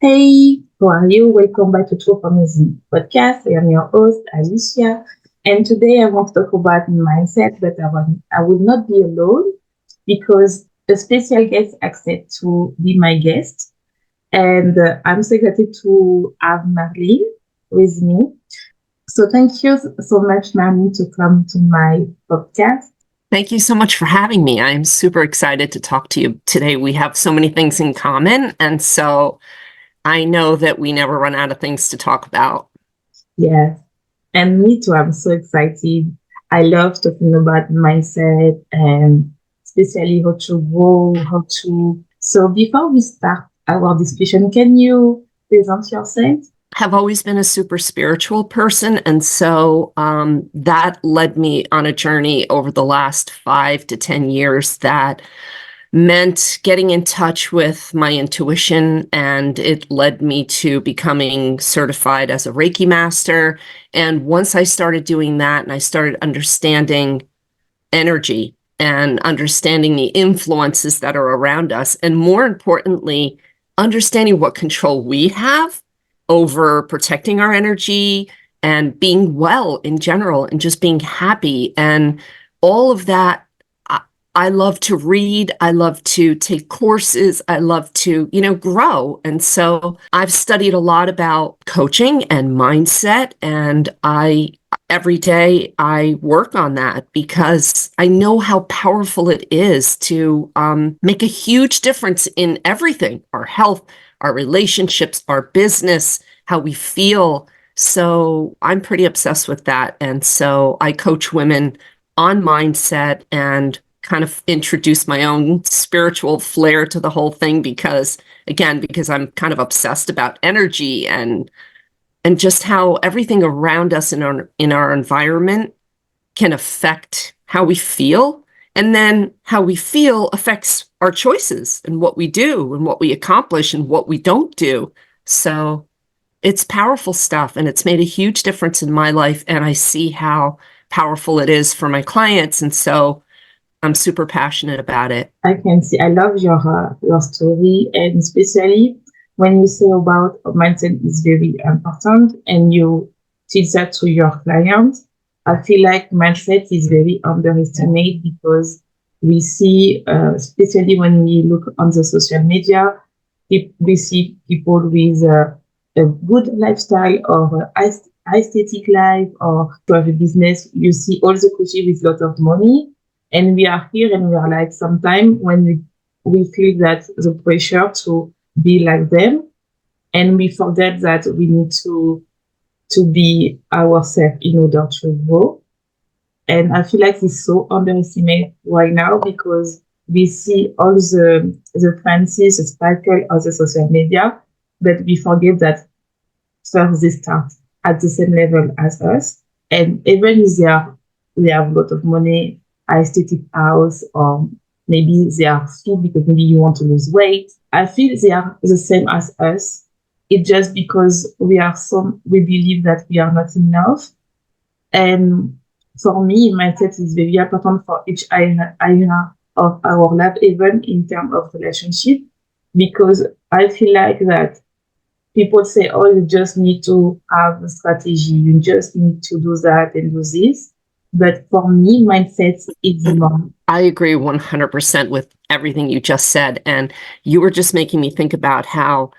Hey, how are you? Welcome back to True Amazing Podcast. I am your host, Alicia. And today I want to talk about mindset, but I will not be alone because a special guest accepted to be my guest. And I'm so excited to have Marlene with me. So thank you so much, Marlene, to come to my podcast. Thank you so much for having me. I'm super excited to talk to you today. We have so many things in common, and so I know that we never run out of things to talk about. Yes. And me too, I'm so excited. I love talking about mindset and especially how to grow, how to. So before we start our discussion, can you present yourself? Have always been a super spiritual person, and so that led me on a journey over the last 5 to 10 years that meant getting in touch with my intuition, and it led me to becoming certified as a Reiki master. And once I started doing that and I started understanding energy and understanding the influences that are around us, and more importantly, understanding what control we have over protecting our energy and being well in general and just being happy and all of that. I love to read. I love to take courses. I love to, grow. And so I've studied a lot about coaching and mindset. And every day I work on that because I know how powerful it is to make a huge difference in everything, our health, our relationships, our business, how we feel. So I'm pretty obsessed with that. And so I coach women on mindset and kind of introduce my own spiritual flair to the whole thing because I'm kind of obsessed about energy and just how everything around us in our environment can affect how we feel, and then how we feel affects our choices and what we do and what we accomplish and what we don't do. So it's powerful stuff, and it's made a huge difference in my life, and I see how powerful it is for my clients, and so I'm super passionate about it. I can see. I love your story, and especially when you say about mindset is very important, and you teach that to your clients. I feel like mindset is very underestimated because we see, especially when we look on the social media, we see people with a good lifestyle or aesthetic life or to have a business. You see all the coaches with a lot of money, and we are here and we are like sometimes when we feel that the pressure to be like them, and we forget that we need to be ourselves in order to grow. And I feel like it's so underestimated right now because we see all the fancy, the sparkle of the social media, but we forget that first they start at the same level as us. And even if they have a lot of money, aesthetic house, or maybe they are fit because maybe you want to lose weight, I feel they are the same as us. It's just because we believe that we are not enough. And for me, mindset is very important for each area of our life, even in terms of relationship, because I feel like that people say, oh, you just need to have a strategy, you just need to do that and do this. But for me, mindset is more. I agree 100% with everything you just said. And you were just making me think about how,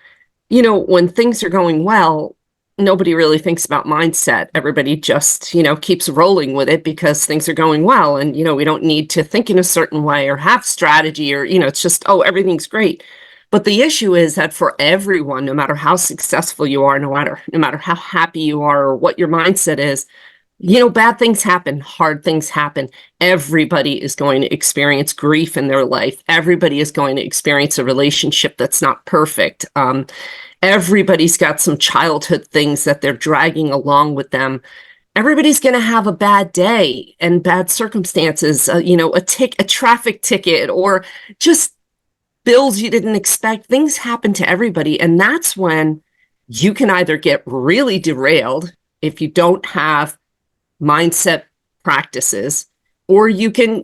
when things are going well, nobody really thinks about mindset. Everybody just, keeps rolling with it because things are going well. And, we don't need to think in a certain way or have strategy or, it's just, oh, everything's great. But the issue is that for everyone, no matter how successful you are, no matter how happy you are or what your mindset is, bad things happen, hard things happen. Everybody is going to experience grief in their life. Everybody is going to experience a relationship that's not perfect. Everybody's got some childhood things that they're dragging along with them. Everybody's going to have a bad day and bad circumstances, a traffic ticket, or just bills you didn't expect. Things happen to everybody. And that's when you can either get really derailed if you don't have mindset practices, or you can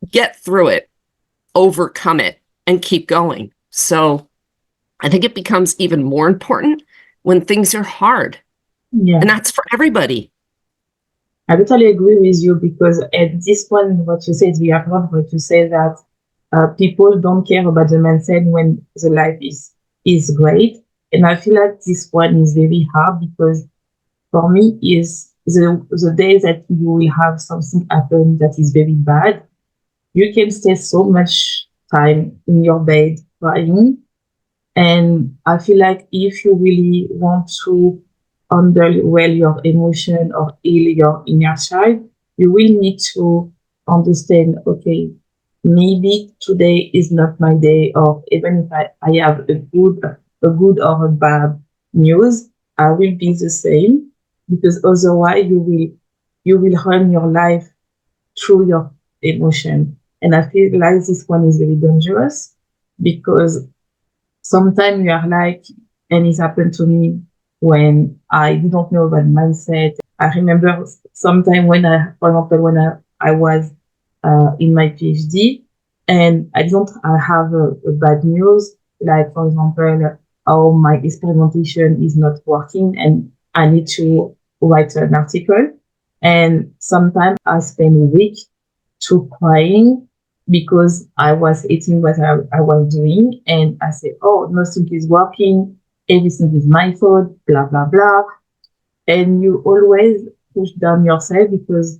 get through it, overcome it, and keep going. So I think it becomes even more important when things are hard. Yeah. And that's for everybody. I totally agree with you because at this point, what you said, we are not going to say that people don't care about the mindset when the life is great. And I feel like this one is very hard because for me is the day that you will have something happen that is very bad, you can stay so much time in your bed crying. And I feel like if you really want to handle well your emotion or heal your inner child, you will need to understand, okay, maybe today is not my day, or even if I have a good or a bad news, I will be the same because otherwise you will run your life through your emotion. And I feel like this one is very dangerous because sometimes you are like, and it happened to me when I didn't know about mindset. I remember sometime when for example, when I was in my PhD and I didn't have a bad news, like for example, oh, my experimentation is not working and I need to write an article. And sometimes I spend a week to crying because I was hating what I was doing. And I said, oh, nothing is working. Everything is my fault, blah, blah, blah. And you always push down yourself because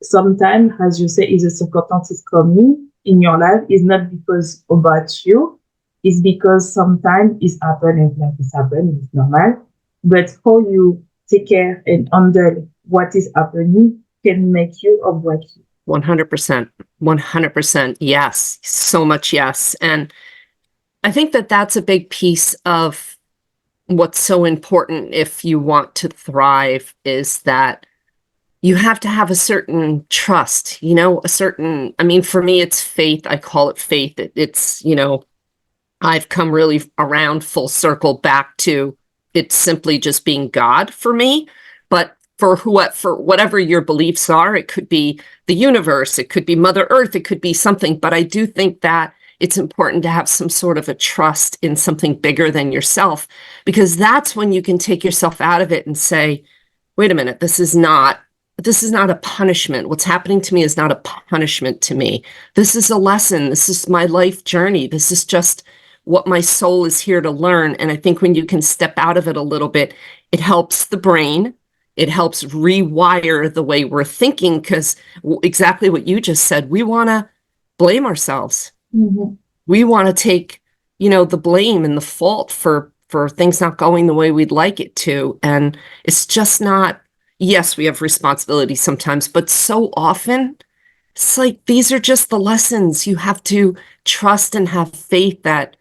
sometimes, as you say, if the circumstances coming in your life, is not because about you. It's because sometimes it's happened and like it's happened, it's normal. But how you take care and handle what is happening can make you or break you. 100%. 100%. Yes. So much yes. And I think that that's a big piece of what's so important if you want to thrive is that you have to have a certain trust, a certain, I mean, for me, it's faith. I call it faith. It's, I've come really around full circle back to it's simply just being God for me. But for whatever your beliefs are, it could be the universe, it could be Mother Earth, it could be something. But I do think that it's important to have some sort of a trust in something bigger than yourself, because that's when you can take yourself out of it and say, wait a minute, this is not a punishment. What's happening to me is not a punishment to me. This is a lesson. This is my life journey. This is just what my soul is here to learn. And I think when you can step out of it a little bit, it helps the brain. It helps rewire the way we're thinking, because exactly what you just said, we want to blame ourselves. Mm-hmm. We want to take, the blame and the fault for things not going the way we'd like it to. And it's just not, yes, we have responsibility sometimes, but so often it's like these are just the lessons. You have to trust and have faith that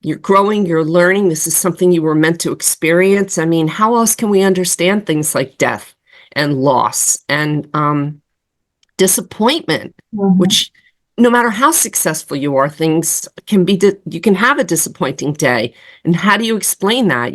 you're growing, you're learning. This is something you were meant to experience. I mean, how else can we understand things like death and loss and disappointment, Mm-hmm. which no matter how successful you are, things can be, you can have a disappointing day. And how do you explain that?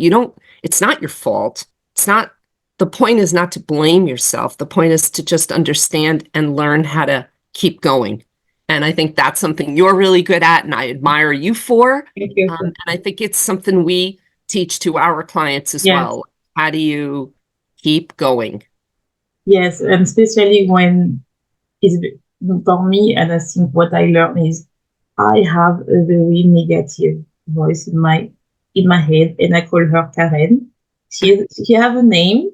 It's not your fault. The point is not to blame yourself. The point is to just understand and learn how to keep going. And I think that's something you're really good at, and I admire you for. Thank you. And I think it's something we teach to our clients as Yes. well. How do you keep going? Yes, and especially when it's for me, and I think what I learned is I have a very negative voice in my head, and I call her Karen. She have a name,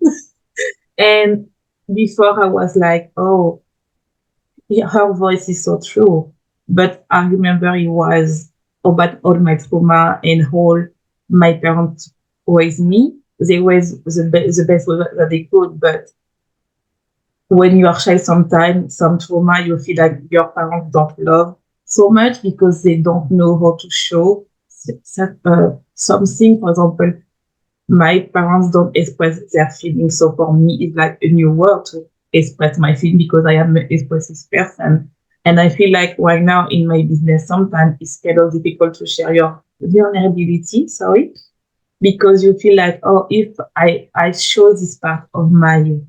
and before I was like, oh, her voice is so true. But I remember it was about all my trauma and all my parents raised me. They was the best way that they could, but when you are child, sometimes some trauma, you feel like your parents don't love so much because they don't know how to show something. For example, my parents don't express their feelings. So for me, it's like a new word to express my feeling because I am an expressive person. And I feel like right now in my business, sometimes it's kind of difficult to share your vulnerability, sorry, because you feel like, oh, if I show this part of my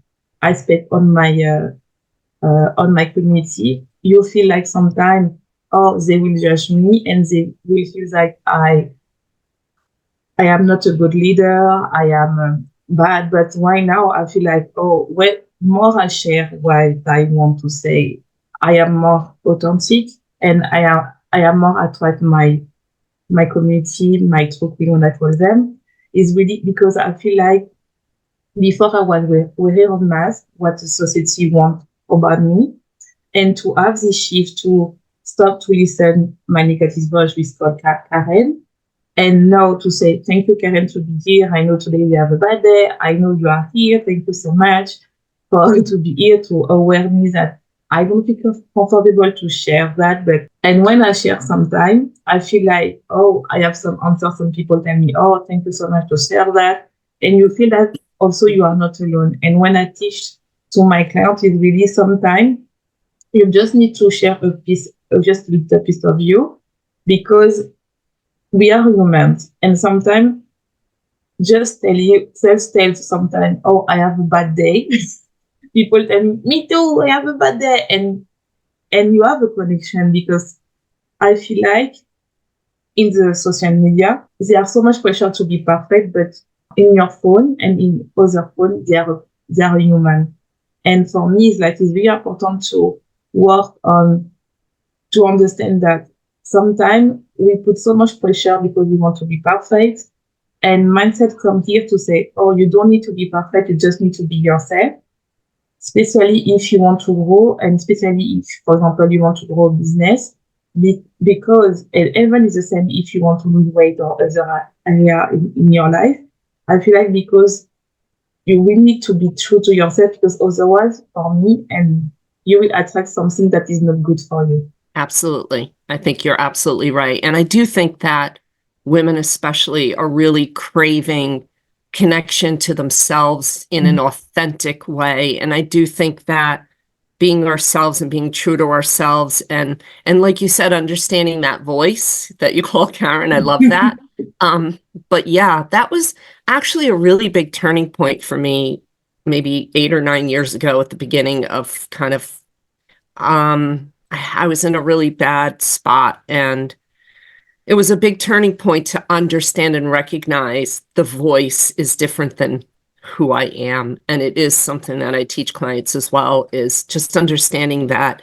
aspect on my community, you feel like sometimes, oh, they will judge me and they will feel like I am not a good leader. I am bad. But right now, I feel like, oh, well, more I share what I want to say, I am more authentic, and I am more attract my community, my true queen when I call them, is really because I feel like before I was wearing a mask, what the society wants about me, and to have this shift to stop to listen my negative voice with called Karen, and now to say thank you, Karen, to be here. I know today we have a bad day. I know you are here. Thank you so much for to be here to aware me that I don't feel comfortable to share that. But and when I share sometimes, I feel like, oh, I have some answers. Some people tell me, oh, thank you so much to share that. And you feel that also you are not alone. And when I teach to my clients, it's really sometimes you just need to share a piece, just a little piece of you, because we are humans, and sometimes just tell sometimes, oh, I have a bad day. People tell me too, I have a bad day, and you have a connection, because I feel like in the social media there's so much pressure to be perfect, but in your phone and in other phone they are human. And for me, it's like it's really important to work on, to understand that sometimes we put so much pressure because we want to be perfect. And mindset comes here to say, oh, you don't need to be perfect, you just need to be yourself, especially if you want to grow, and especially if, for example, you want to grow a business. Because and even is the same if you want to lose weight or other area in your life. I feel like because you will need to be true to yourself, because otherwise, for me, and you will attract something that is not good for you. Absolutely. I think you're absolutely right. And I do think that women especially are really craving connection to themselves in an authentic way. And I do think that being ourselves and being true to ourselves, and like you said, understanding that voice that you call Karen, I love that. But yeah, that was actually a really big turning point for me, maybe 8 or 9 years ago at the beginning of kind of I was in a really bad spot, and it was a big turning point to understand and recognize the voice is different than who I am. And it is something that I teach clients as well, is just understanding that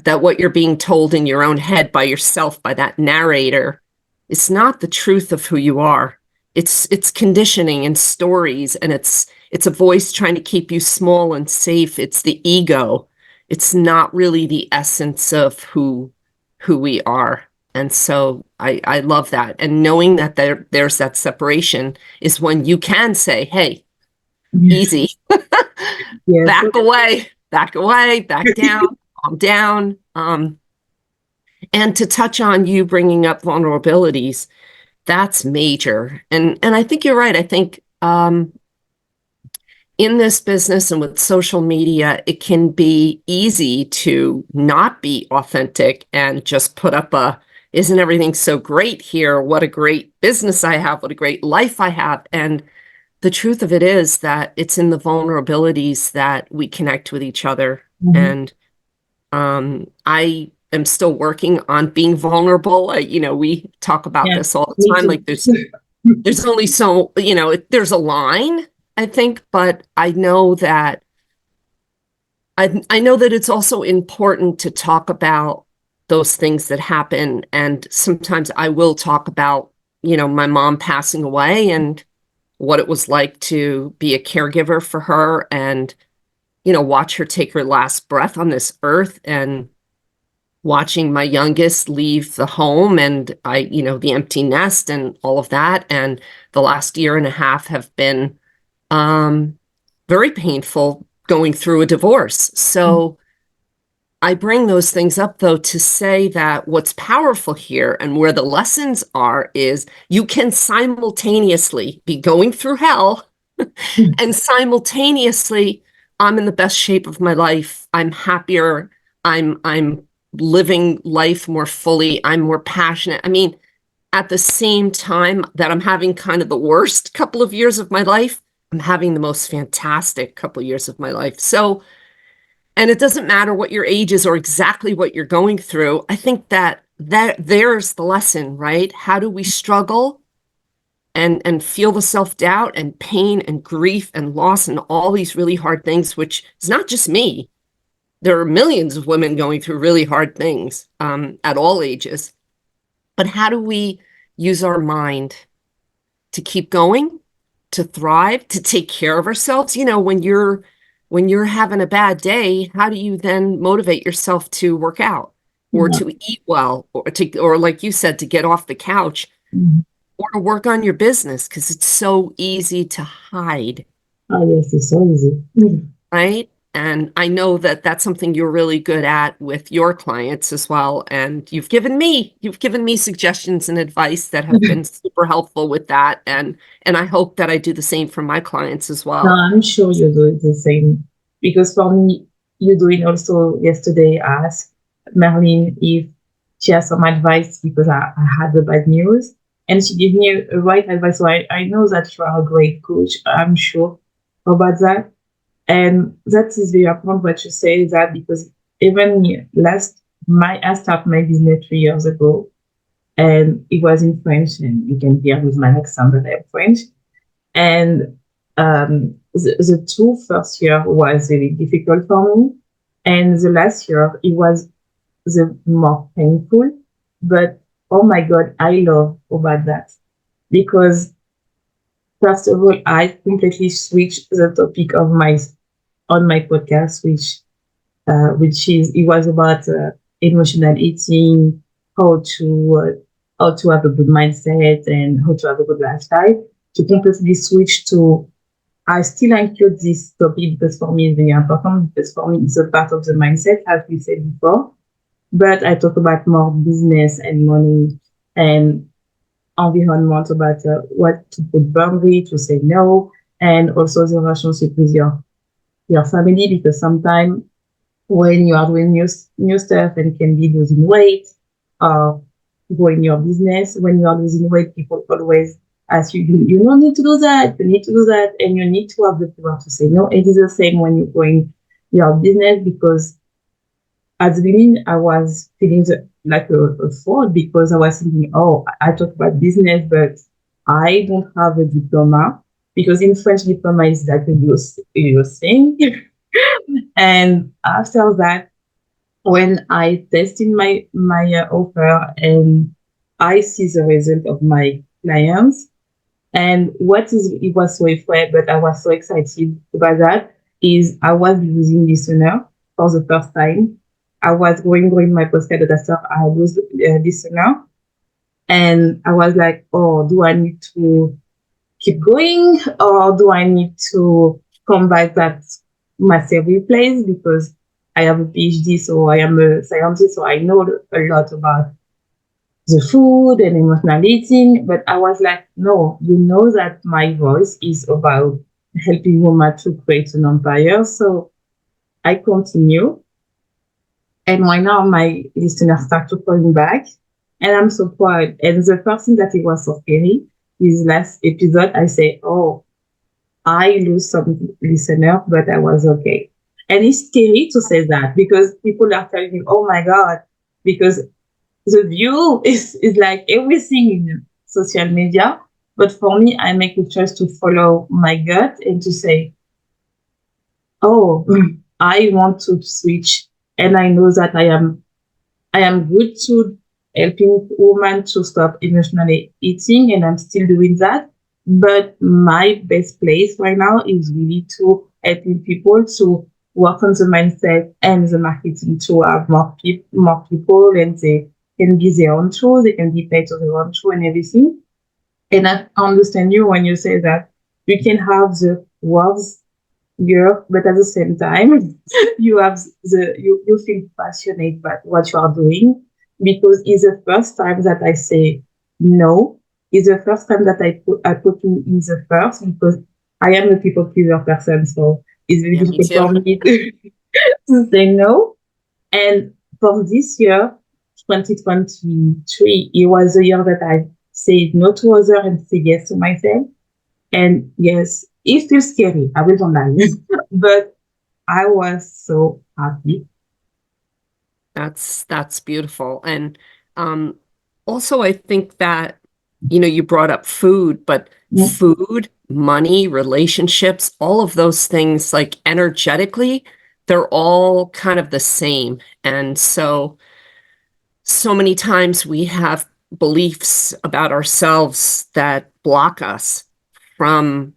what you're being told in your own head by yourself, by that narrator, is not the truth of who you are. It's conditioning and stories, and it's a voice trying to keep you small and safe. It's the ego. It's not really the essence of who we are. And so I love that. And knowing that there's that separation is when you can say, hey, easy, Yes. back away, back down, calm down. And to touch on you bringing up vulnerabilities, that's major. And I think you're right. I think in this business and with social media, it can be easy to not be authentic and just put up isn't everything so great here? What a great business I have. What a great life I have. And the truth of it is that it's in the vulnerabilities that we connect with each other. And I am still working on being vulnerable. We talk about Yeah, this all the me time. too. Like there's only so, there's a line, I think, but I know that it's also important to talk about those things that happen. And sometimes I will talk about, my mom passing away and what it was like to be a caregiver for her, and, watch her take her last breath on this earth, and watching my youngest leave the home, and the empty nest and all of that. And the last year and a half have been very painful, going through a divorce. So I bring those things up, though, to say that what's powerful here and where the lessons are is you can simultaneously be going through hell and simultaneously, I'm in the best shape of my life. I'm happier. I'm living life more fully. I'm more passionate. I mean, at the same time that I'm having kind of the worst couple of years of my life, I'm having the most fantastic couple of years of my life. So, and it doesn't matter what your age is or exactly what you're going through. I think that there's the lesson, right? How do we struggle and feel the self-doubt and pain and grief and loss and all these really hard things, which is not just me. There are millions of women going through really hard things at all ages. But how do we use our mind to keep going, to thrive, to take care of ourselves? You know, when you're having a bad day, how do you then motivate yourself to work out or Yeah. to eat well or like you said, to get off the couch Mhm. or to work on your business because it's so easy to hide, Oh, yes, it's so easy. Mhm. right? And I know that that's something you're really good at with your clients as well. And you've given me suggestions and advice that have been super helpful with that. And I hope that I do the same for my clients as No, well. I'm sure you do it the same. Because for me, you doing also yesterday, I asked Marlene if she has some advice because I had the bad news. And she gave me a right advice. So I know that you are a great coach. I'm sure about that. And that is very important what you say that because even I started my business 3 years ago and it was in French and you can hear with my accent that I'm French. And the two first year was very difficult for me. And the last year it was the more painful. But oh my God, I love about that because first of all, I completely switched the topic of my on my podcast, which is it was about emotional eating, how to have a good mindset and how to have a good lifestyle. To completely switch to, I still include this topic because for me it's very important because for me it's a part of the mindset, as we said before. But I talk about more business and money and environment about what to put boundary to say no, and also the relationship with your family because sometimes when you are doing new stuff and can be losing weight or growing your business. When you are losing weight, people always ask you, you don't need to do that, you need to do that, and you need to have the power to say no. It is the same when you're growing your business because at the beginning I was feeling like a fraud because I was thinking, oh, I talk about business, but I don't have a diploma because in French diploma is like a thing. And after that, when I tested my offer and I see the result of my clients and what is it was so afraid, but I was so excited about that is I was losing listener for the first time. I was going my postcard and stuff. I lose listener, and I was like, oh, do I need to keep going or do I need to come back that myself replace because I have a PhD, so I am a scientist, so I know a lot about the food and emotional eating. But I was like, no, you know that my voice is about helping women to create an empire. So I continue. And right now my listeners start to calling back. And I'm so proud. And the first thing that it was so scary is last episode, I say, oh, I lose some listener, but I was okay. And it's scary to say that because people are telling me, oh my God, because the view is like everything in social media. But for me, I make a choice to follow my gut and to say, oh, I want to switch. And I know that I am good to helping women to stop emotionally eating, and I'm still doing that. But my best place right now is really to helping people to work on the mindset and the marketing to have more people, and they can be their own true, they can be paid to their own true and everything. And I understand you when you say that you can have the words yeah, but at the same time, you feel passionate about what you are doing because it's the first time that I say no. It's the first time that I put you in the first because I am a people pleaser person, so it's very Yeah, me difficult for too. me to say no. And for this year, 2023, it was the year that I said no to others and said yes to myself. And yes, it feels scary. I will not lie. But I was so happy. That's beautiful. And um also I think that you brought up food, but food, money, relationships, all of those things, like energetically, they're all kind of the same. And so many times we have beliefs about ourselves that block us from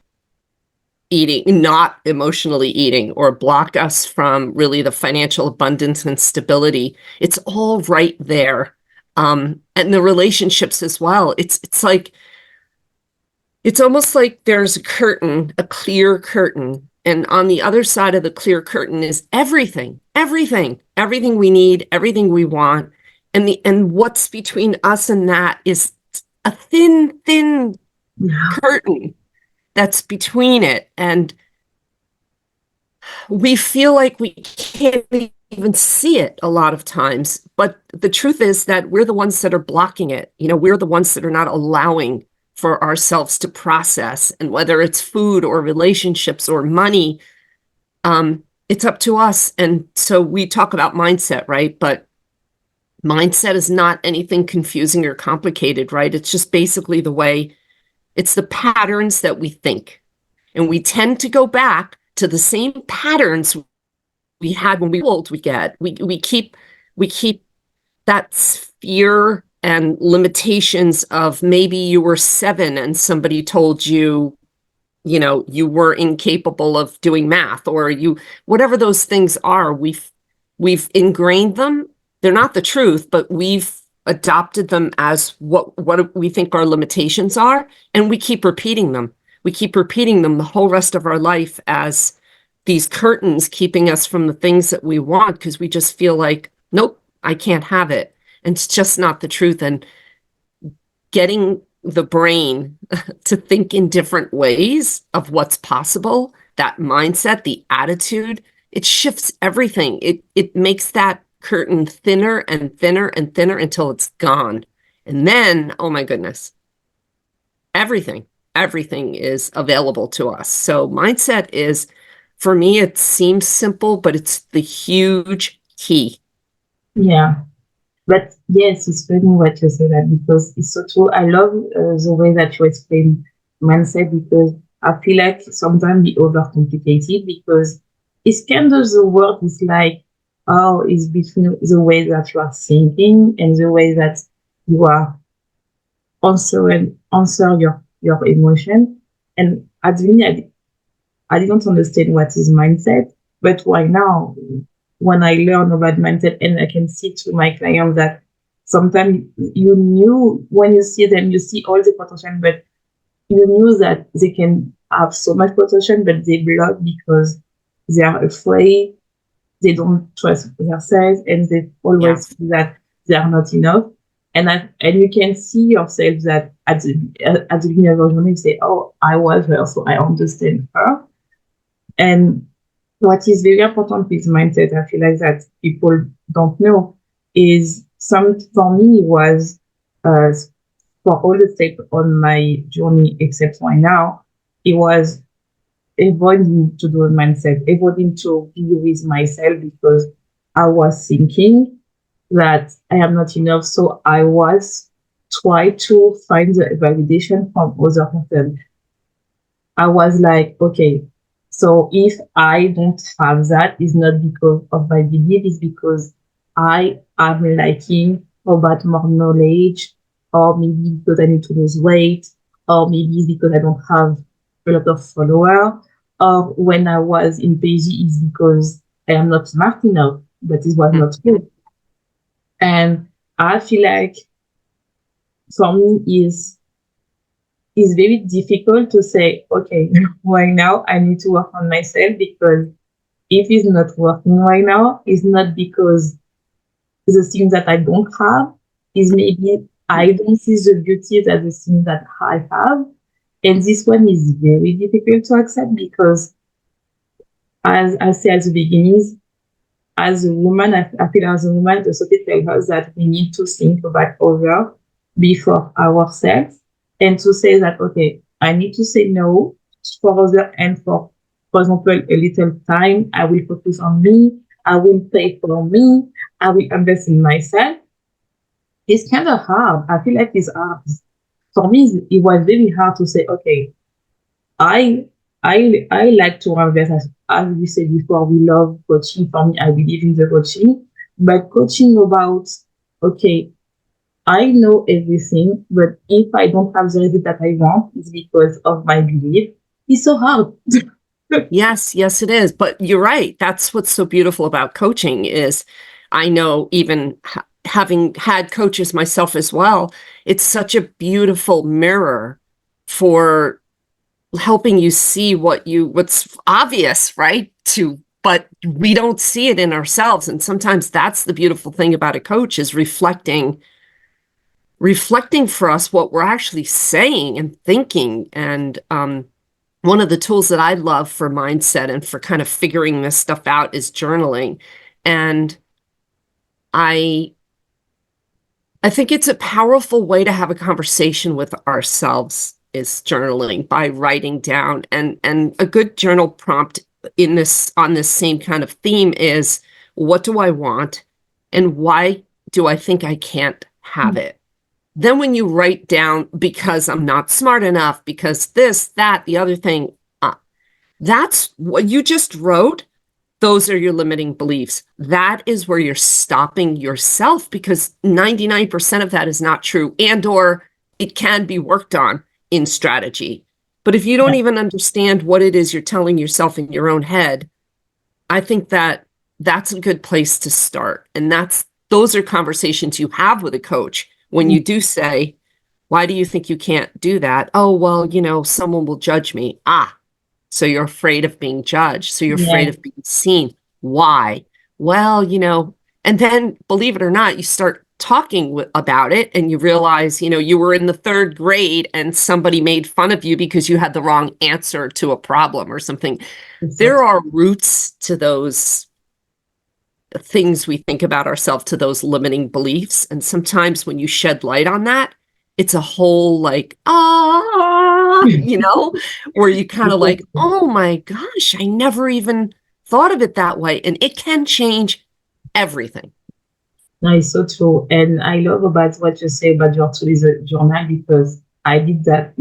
eating, not emotionally eating, or block us from really the financial abundance and stability. It's all right there. And the relationships as well. It's almost like there's a curtain, a clear curtain, and on the other side of the clear curtain is everything we need, everything we want. And what's between us and that is a thin curtain that's between it. And we feel like we can't even see it a lot of times. But the truth is that we're the ones that are blocking it. We're the ones that are not allowing for ourselves to process. And whether it's food or relationships or money, it's up to us. And so we talk about mindset, right? But mindset is not anything confusing or complicated, right? It's just basically it's the patterns that we think. And we tend to go back to the same patterns we had when we were old. We keep that fear and limitations of maybe you were 7 and somebody told you, you were incapable of doing math, or whatever those things are. We've ingrained them. They're not the truth, but we've adopted them as what we think our limitations are, and we keep repeating them. We keep repeating them the whole rest of our life as these curtains keeping us from the things that we want, because we just feel like, nope, I can't have it. And it's just not the truth. And getting the brain to think in different ways of what's possible, that mindset, the attitude, it shifts everything. It makes that curtain thinner and thinner and thinner until it's gone. And then, oh my goodness, everything is available to us. So mindset is, for me, it seems simple, but it's the huge key. Yeah. But yes, it's funny what you say that, because it's so true. I love the way that you explain mindset, because I feel like sometimes we overcomplicate it, because it's kind of the word is like, oh, it's between the way that you are thinking and the way that you are answer your emotion. And at the beginning, I didn't understand what is mindset, but right now, when I learn about mindset and I can see to my clients that sometimes you knew when you see them, you see all the potential, but you knew that they can have so much potential, but they block because they are afraid, they don't trust themselves, and they always feel that they are not enough. And you can see yourself that at the beginning of your journey, you say, "Oh, I was her, so I understand her." And what is very important with mindset, I feel like that people don't know, is for me was for all the steps on my journey except right now, it was avoiding to do a mindset, avoiding to be with myself, because I was thinking that I am not enough. So I was trying to find the validation from other people. I was like, okay, so if I don't have that, it's not because of my belief, it's because I am lacking about more knowledge, or maybe because I need to lose weight, or maybe it's because I don't have a lot of followers, or when I was in PG, it's because I am not smart enough, but it was not true. And I feel like for me is very difficult to say, okay, right now I need to work on myself, because if it's not working right now, it's not because the things that I don't have, is maybe I don't see the beauty that the things that I have. And this one is very difficult to accept, because as I said at the beginning, as a woman, I feel as a woman, the society tells us that we need to think about others before ourselves, and to say that, okay, I need to say no for others, and for example, a little time, I will focus on me, I will pay for me, I will invest in myself. It's kind of hard. I feel like it's hard for me, it was very hard to say, okay, I I like to invest, as we said before, we love coaching. For me, I believe in the coaching, but coaching about, okay, I know everything, but if I don't have the result that I want, it's because of my belief. It's so hard. Yes, yes, it is. But you're right. That's what's so beautiful about coaching is I know even having had coaches myself as well, it's such a beautiful mirror for helping you see what's obvious, right? But we don't see it in ourselves. And sometimes that's the beautiful thing about a coach is reflecting for us what we're actually saying and thinking. And one of the tools that I love for mindset and for kind of figuring this stuff out is journaling. And I I think it's a powerful way to have a conversation with ourselves is journaling by writing down, and a good journal prompt in this on this same kind of theme is what do I want and why do I think I can't have it? Then when you write down because I'm not smart enough, because this, that, the other thing, that's what you just wrote. Those are your limiting beliefs. That is where you're stopping yourself because 99% of that is not true and or it can be worked on in strategy. But if you don't Yeah. even understand what it is you're telling yourself in your own head, I think that that's a good place to start. And those are conversations you have with a coach when you do say, why do you think you can't do that? Oh, well, someone will judge me. So you're afraid of being judged. So you're afraid Yeah. of being seen. Why? Well, and then believe it or not, you start talking about it and you realize, you were in the third grade and somebody made fun of you because you had the wrong answer to a problem or something. There are roots to those things we think about ourselves, to those limiting beliefs. And sometimes when you shed light on that, it's a whole where you kind of like, oh my gosh, I never even thought of it that way. And it can change everything. No, it's so true. And I love about what you say about your tourism journal because I did that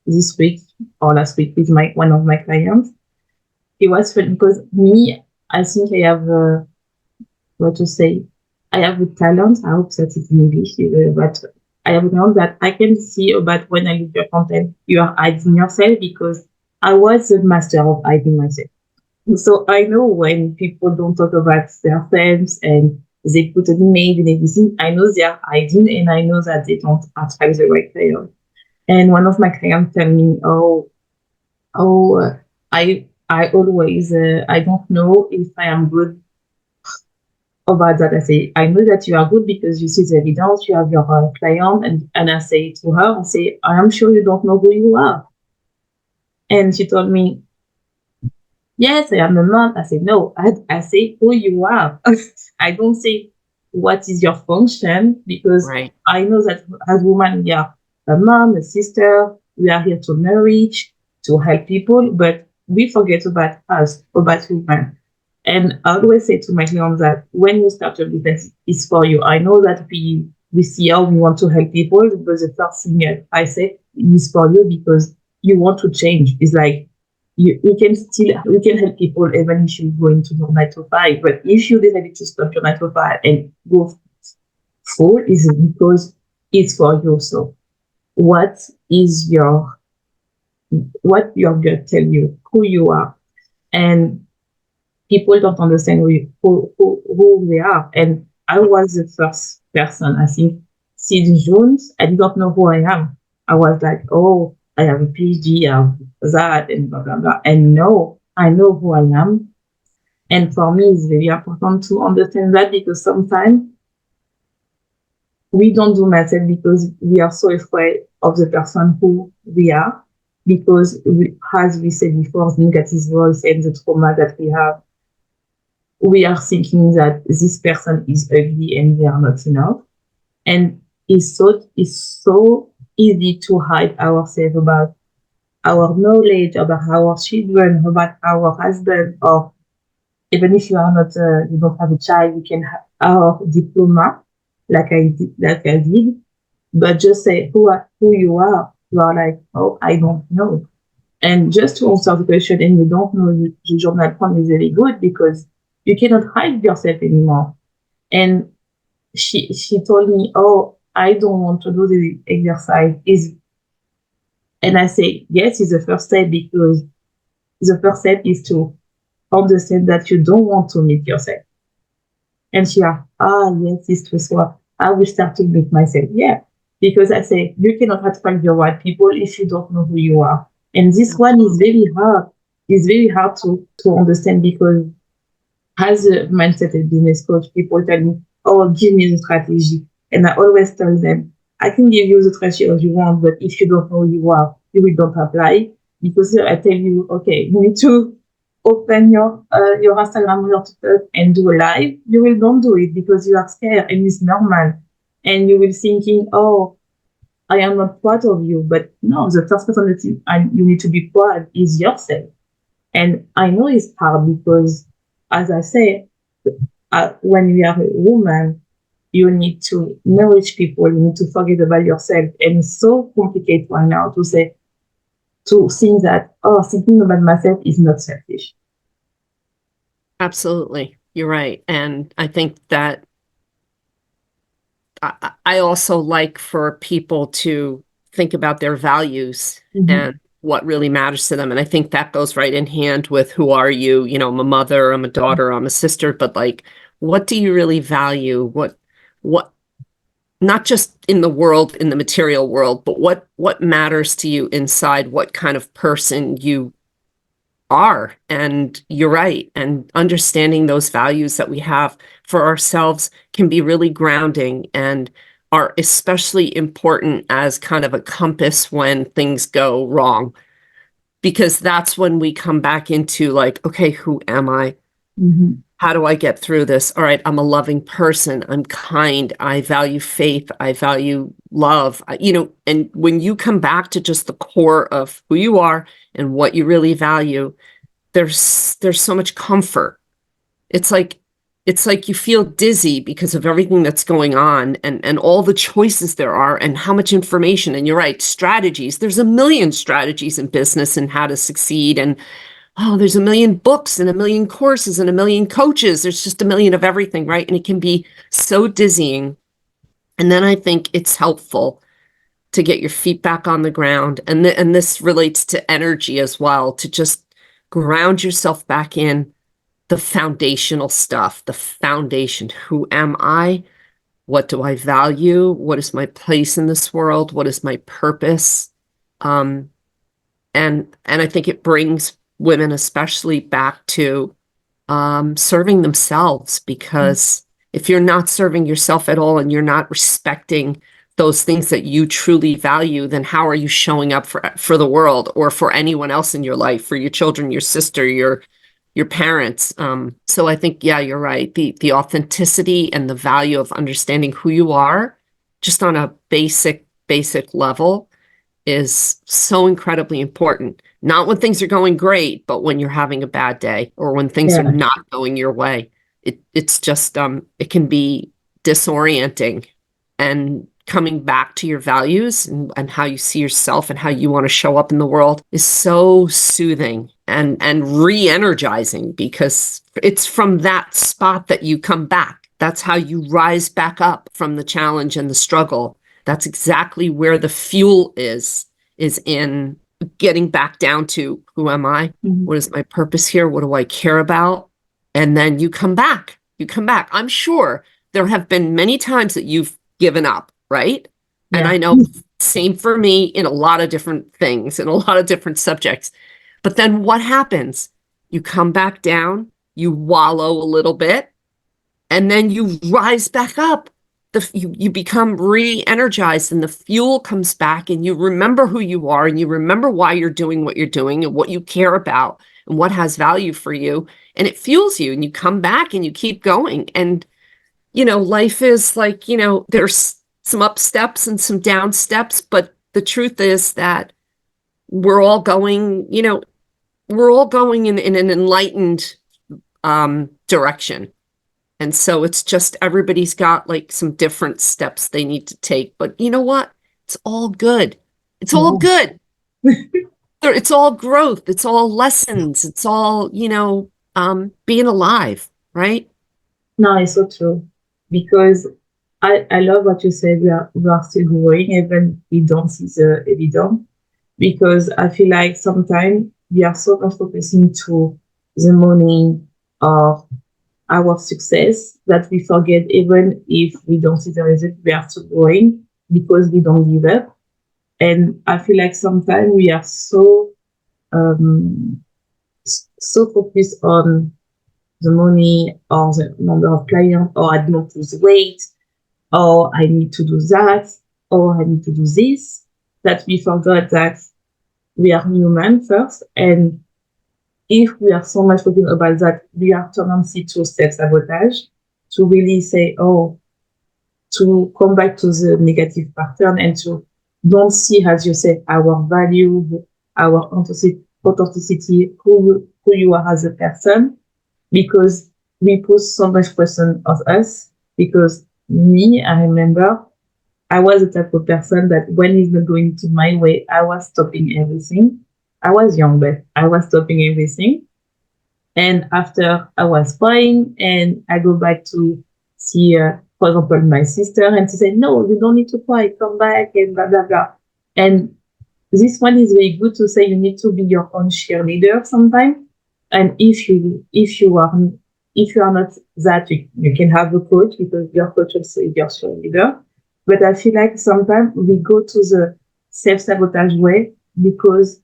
this week or last week with one of my clients. It was fun because me, I think I have what to say. I have a talent. I hope that it's in English, but I have a talent that I can see about when I look your content, you are hiding yourself because I was the master of hiding myself. So I know when people don't talk about themselves and they put an image and everything, I know they are hiding and I know that they don't attract the right player. And one of my clients tell me, I always, I don't know if I am good about that. I say, I know that you are good because you see the evidence, you have your client, and I say to her, I say, I am sure you don't know who you are. And she told me, yes, I am a mom. I said, no, I say who you are. I don't say what is your function because Right. I know that as women, we are a mom, a sister. We are here to nourish, to help people, but we forget about us, about women. And I always say to my clients that when you start your business, it's for you. I know that we see how we want to help people, but the first thing I say is for you because you want to change. It's like we can help people even if you go into your 9 to 5. But if you decided to stop your 9 to 5 and go full, is because it's for you. So what is what your gut tell you who you are? And people don't understand who they are. And I was the first person, I think, since June, I did not know who I am. I was like, oh, I have a PhD, I have that, and blah, blah, blah. And no, I know who I am. And for me, it's very important to understand that because sometimes we don't do matter because we are so afraid of the person who we are. Because, as we said before, the negative voice and the trauma that we have, we are thinking that this person is ugly and they are not enough. And it's so easy to hide ourselves about our knowledge, about our children, about our husband, or even if you are not, you don't have a child, you can have our diploma, like I did, but just say who you are. You are like, oh, I don't know. And just to answer the question, and you don't know, the journal prompt is very good because you cannot hide yourself anymore. And she told me, oh, I don't want to do the exercise. Is And I say, yes, it's the first step because the first step is to understand that you don't want to meet yourself. And she asked, yes, it's true. So I will start to meet myself. Yeah. Because I say, you cannot attract the right people if you don't know who you are. And this one is very hard. It's very hard to understand because as a mindset and business coach, people tell me, oh, give me the strategy. And I always tell them, I can give you the strategy you want, but if you don't know who you are, you will not apply. Because I tell you, okay, you need to open your Instagram or your TikTok and do a live. You will not do it because you are scared and it's normal. And you will thinking, oh, I am not proud of you. But no, the first person that you need to be proud is yourself. And I know it's hard because, as I say, when you are a woman, you need to nourish people, you need to forget about yourself. And it's so complicated right now to think that, oh, thinking about myself is not selfish. Absolutely. You're right. And I think that I also like for people to think about their values and what really matters to them. And I think that goes right in hand with who are you? You know, I'm a mother, I'm a daughter, I'm a sister, but like, what do you really value? What, not just in the world, in the material world, but what matters to you inside, what kind of person you are. And you're right. And understanding those values that we have for ourselves can be really grounding and are especially important as kind of a compass when things go wrong. Because that's when we come back into like, okay, who am I? Mm-hmm. How do I get through this? All right, I'm a loving person. I'm kind. I value faith. I value love. And when you come back to just the core of who you are and what you really value, there's so much comfort. It's like you feel dizzy because of everything that's going on and all the choices there are and how much information. And you're right, strategies. There's a million strategies in business and how to succeed. And oh, there's a million books and a million courses and a million coaches. There's just a million of everything, right? And it can be so dizzying. And then I think it's helpful to get your feet back on the ground. And this relates to energy as well, to just ground yourself back in the foundational stuff, the foundation. Who am I? What do I value? What is my place in this world? What is my purpose? Um, and I think it brings women especially back to serving themselves, because if you're not serving yourself at all and you're not respecting those things that you truly value, then how are you showing up for the world or for anyone else in your life, for your children, your sister, your parents? So I think, yeah, you're right. The authenticity and the value of understanding who you are, just on a basic level, is so incredibly important. Not when things are going great, but when you're having a bad day or when things are Yeah. not going your way. It's just it can be disorienting, and coming back to your values and how you see yourself and how you want to show up in the world is so soothing and re-energizing, because it's from that spot that you come back. That's how you rise back up from the challenge and the struggle. That's exactly where the fuel is in getting back down to who am I? Mm-hmm. What is my purpose here? What do I care about? And then you come back. You come back. I'm sure there have been many times that you've given up, right? And Yeah. I know same for me in a lot of different things, in a lot of different subjects. But then what happens? You come back down, you wallow a little bit, and then you rise back up. You become re-energized and the fuel comes back, and you remember who you are and you remember why you're doing what you're doing and what you care about and what has value for you. And it fuels you, and you come back and you keep going. And, life is like, there's some up steps and some down steps, but the truth is that we're all going, we're all going in an enlightened direction. And so it's just everybody's got like some different steps they need to take. But you know what? It's all good. It's all Yeah. good. It's all growth. It's all lessons. It's all, being alive, right? No, it's so true. Because I love what you said. We are still growing, even we don't see the evidence. Because I feel like sometimes we are so much focusing to the money or our success that we forget, even if we don't see the result, we are still growing because we don't give up. And I feel like sometimes we are um, so focused on the money or the number of clients, or I don't lose weight, or I need to do that, or I need to do this, that we forgot that we are human first. And if we are so much talking about that, we have tendency to self-sabotage, to really say, oh, to come back to the negative pattern and to don't see, as you say, our value, our authenticity, who you are as a person, because we put so much pressure on us. Because me, I remember I was the type of person that when it's not going to my way, I was stopping everything. I was young, but I was stopping everything. And after I was fine, and I go back to see, for example, my sister, and she said, "No, you don't need to cry. Come back," and blah blah blah. And this one is very good to say you need to be your own cheerleader sometimes. And if you are not that, you can have a coach, because your coach also is your cheerleader. But I feel like sometimes we go to the self-sabotage way because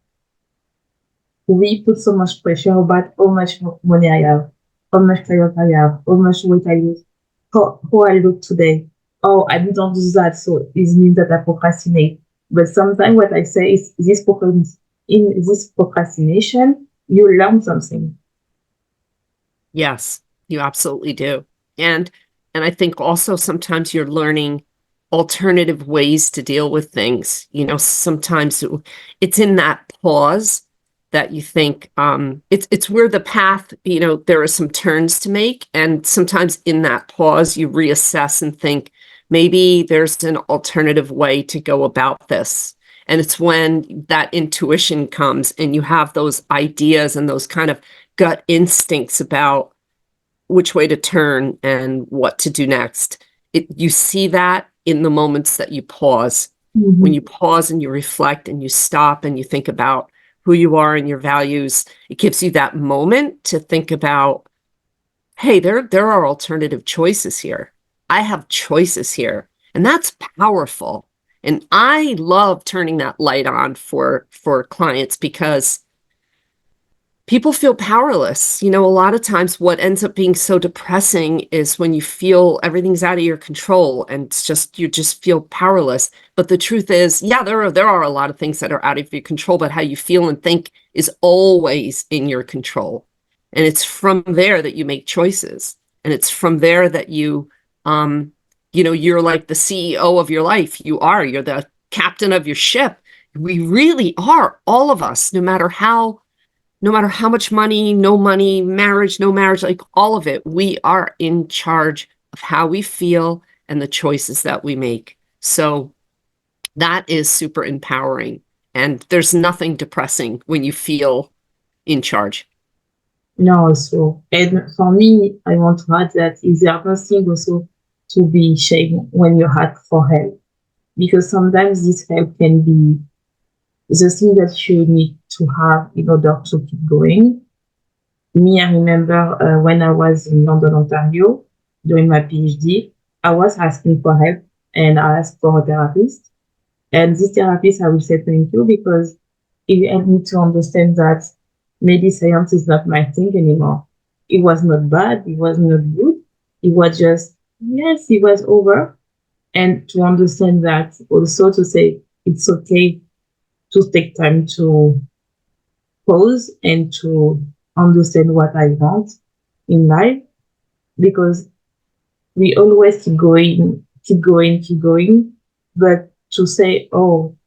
we put so much pressure about how much money I have, how much client I have, how much weight I lose, how I look today. Oh, I didn't do that, so it means that I procrastinate. But sometimes what I say is in this procrastination, you learn something. Yes, you absolutely do. And and I think also sometimes you're learning alternative ways to deal with things. Sometimes it's in that pause that you think it's where the path, there are some turns to make, and sometimes in that pause you reassess and think maybe there's an alternative way to go about this. And it's when that intuition comes and you have those ideas and those kind of gut instincts about which way to turn and what to do next. You see that in the moments that you pause. When you Mm-hmm. pause and you reflect and you stop and you think about who you are and your values, it gives you that moment to think about, hey, there are alternative choices here. I have choices here. And that's powerful. And I love turning that light on for clients because people feel powerless. A lot of times what ends up being so depressing is when you feel everything's out of your control and it's just you just feel powerless. But the truth is, yeah, there are a lot of things that are out of your control, but how you feel and think is always in your control. And it's from there that you make choices. And it's from there that you're like the CEO of your life. You're the captain of your ship. We really are, all of us, no matter how much money, no money, marriage, no marriage, like all of it, we are in charge of how we feel and the choices that we make. So that is super empowering. And there's nothing depressing when you feel in charge. No, also. And for me, I want to add that it's the other thing also to be shamed when you ask for help. Because sometimes this help can be the thing that you need to have in order to keep going. Me, I remember when I was in London, Ontario, doing my PhD, I was asking for help, and I asked for a therapist. And this therapist, I will say thank you, because it helped me to understand that maybe science is not my thing anymore. It was not bad, it was not good. It was just, yes, it was over. And to understand that, also to say it's okay to take time to pause and to understand what I want in life, because we always keep going, keep going, keep going. But to say, oh,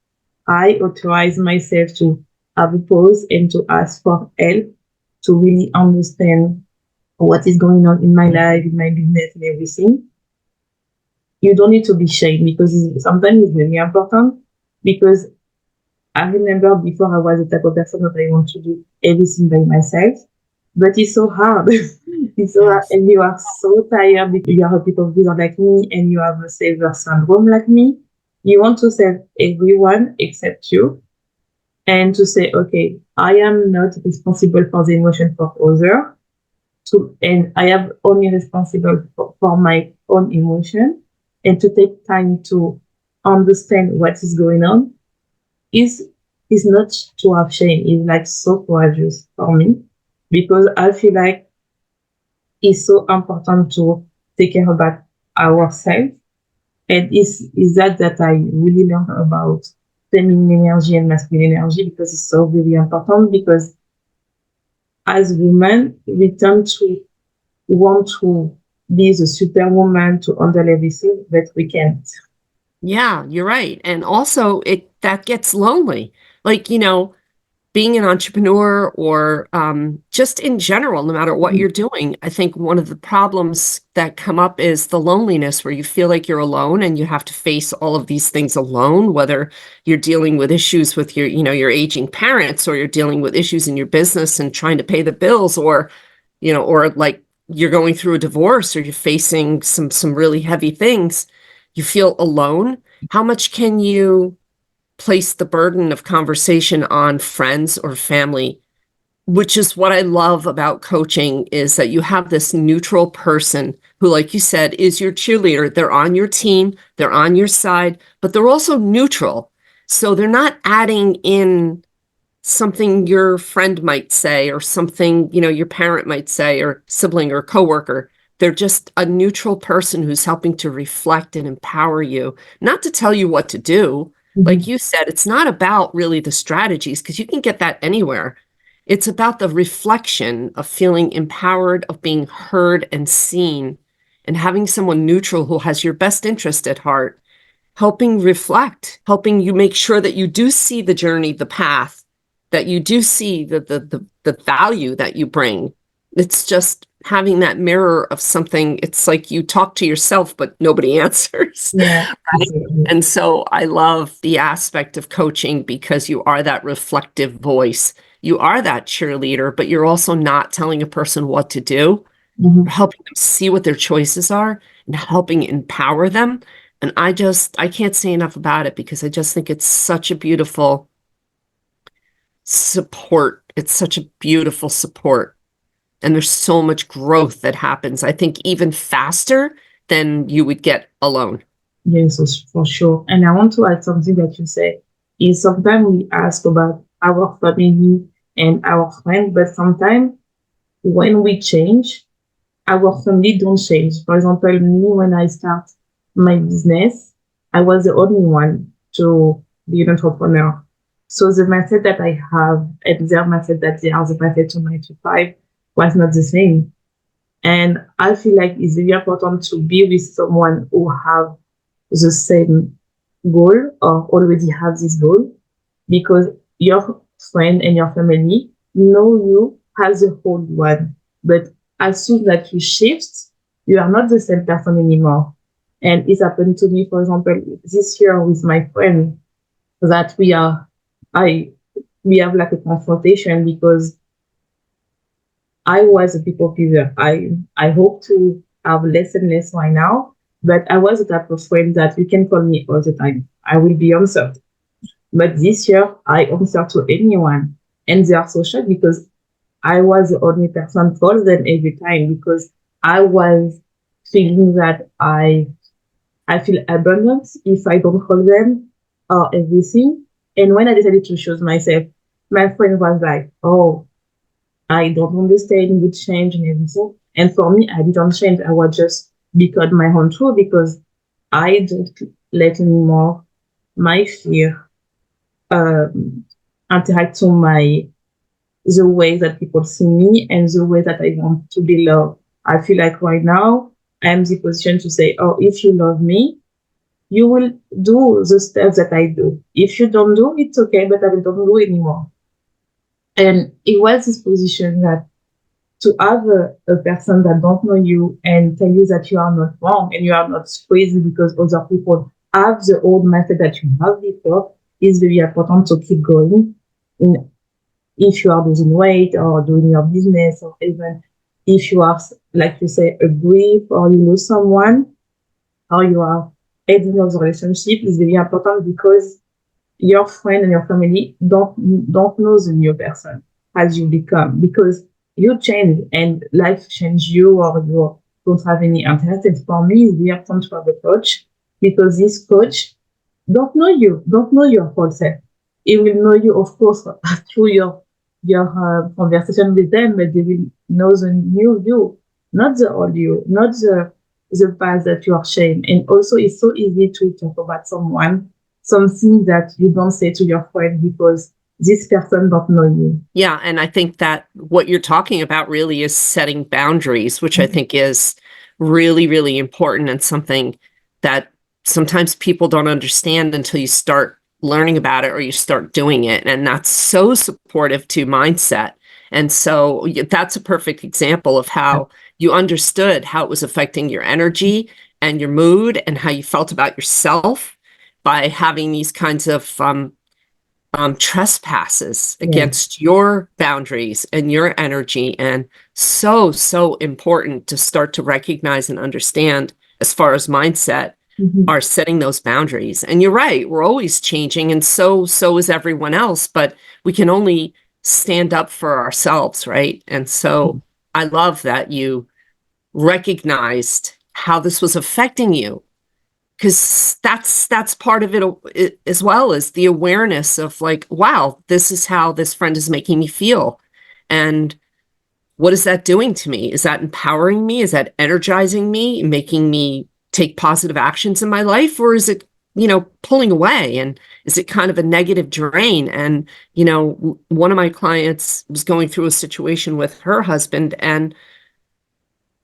I authorize myself to have a pause and to ask for help to really understand what is going on in my life, in my business, and everything, you don't need to be shamed because sometimes it's very important. Because I remember before I was the type of person that I want to do everything by myself, but it's so hard. It's so hard, Yes. and you are so tired because you are a people pleaser like me, and you have a savior syndrome like me. You want to save everyone except you, and to say, okay, I am not responsible for the emotion for others, and I am only responsible for my own emotion, and to take time to understand what is going on is not to have shame. It's like so courageous for me because I feel like it's so important to take care about ourselves. And is that I really learned about feminine energy and masculine energy because it's so really important because as women we tend to want to be the superwoman to handle everything, but we can't. Yeah, you're right. And also it that gets lonely. Like, being an entrepreneur or just in general, no matter what you're doing, I think one of the problems that come up is the loneliness where you feel like you're alone and you have to face all of these things alone, whether you're dealing with issues with your aging parents, or you're dealing with issues in your business and trying to pay the bills, or like you're going through a divorce, or you're facing some really heavy things. You feel alone. How much can you place the burden of conversation on friends or family? Which is what I love about coaching, is that you have this neutral person who, like you said, is your cheerleader. They're on your team, they're on your side, but they're also neutral. So they're not adding in something your friend might say, or something, your parent might say, or sibling or coworker. They're just a neutral person who's helping to reflect and empower you, not to tell you what to do. Like Mhm. you said, it's not about really the strategies, because you can get that anywhere. It's about the reflection of feeling empowered, of being heard and seen, and having someone neutral who has your best interest at heart, helping reflect, helping you make sure that you do see the journey, the path, that you do see the value that you bring. It's just having that mirror of something. It's like you talk to yourself, but nobody answers. Yeah, Right? exactly. And so I love the aspect of coaching, because you are that reflective voice. You are that cheerleader, but you're also not telling a person what to do, Mhm. helping them see what their choices are and helping empower them. And I can't say enough about it, because I just think it's such a beautiful support. It's such a beautiful support. And there's so much growth that happens, I think, even faster than you would get alone. Yes, for sure. And I want to add something that you said is sometimes we ask about our family and our friends, but sometimes when we change, our family don't change. For example, me, when I start my business, I was the only one to be an entrepreneur. So the mindset that I have and their mindset that they have, the mindset to 9 to 5, was not the same. And I feel like it's very important to be with someone who have the same goal or already have this goal, because your friend and your family know you as a whole one. But as soon that you shift, you are not the same person anymore. And it happened to me, for example, this year with my friend, that I we have like a confrontation because I was a people pleaser. I hope to have less and less right now, but I was the type of friend that you can call me all the time. I will be answered. But this year, I answer to anyone, and they are so shocked because I was the only person call them every time because I was feeling that I feel abandoned if I don't call them or everything. And when I decided to choose myself, my friend was like, "Oh, I don't understand with change and everything." And for me, I didn't change. I was just become my own truth because I don't let anymore my fear um, interact to my the way that people see me and the way that I want to be loved. I feel like right now I am in the position to say, oh, if you love me, you will do the steps that I do. If you don't do, it's okay, but I don't do anymore. And it was this position that to have a person that don't know you and tell you that you are not wrong and you are not crazy because other people have the old method that you have before is very important to keep going in if you are losing weight or doing your business or even if you are, like you say, a grief or you lose someone or you are ending of the relationship is very important because your friend and your family don't know the new person as you become because you change and life change you or you don't have any interest. And for me, it's very important to have a coach because this coach don't know your whole self. He will know you, of course, through your conversation with them, but they will know the new you, not the old you, not the past that you are ashamed. And also, it's so easy to talk about someone, something that you don't say to your friend because this person don't know you. Yeah, and I think that what you're talking about really is setting boundaries, which I think is really, really important and something that sometimes people don't understand until you start learning about it or you start doing it. And that's so supportive to mindset. And so that's a perfect example of how you understood how it was affecting your energy and your mood and how you felt about yourself by having these kinds of trespasses Yeah. against your boundaries and your energy. And so, so important to start to recognize and understand as far as mindset Mm-hmm. are setting those boundaries. And you're right, we're always changing, and so is everyone else, but we can only stand up for ourselves, right? And so I love that you recognized how this was affecting you, because that's part of it as well, as the awareness of like, wow, this is how this friend is making me feel, and what is that doing to me? Is that empowering me? Is that energizing me, making me take positive actions in my life, or is it, pulling away, and is it kind of a negative drain? And one of my clients was going through a situation with her husband, and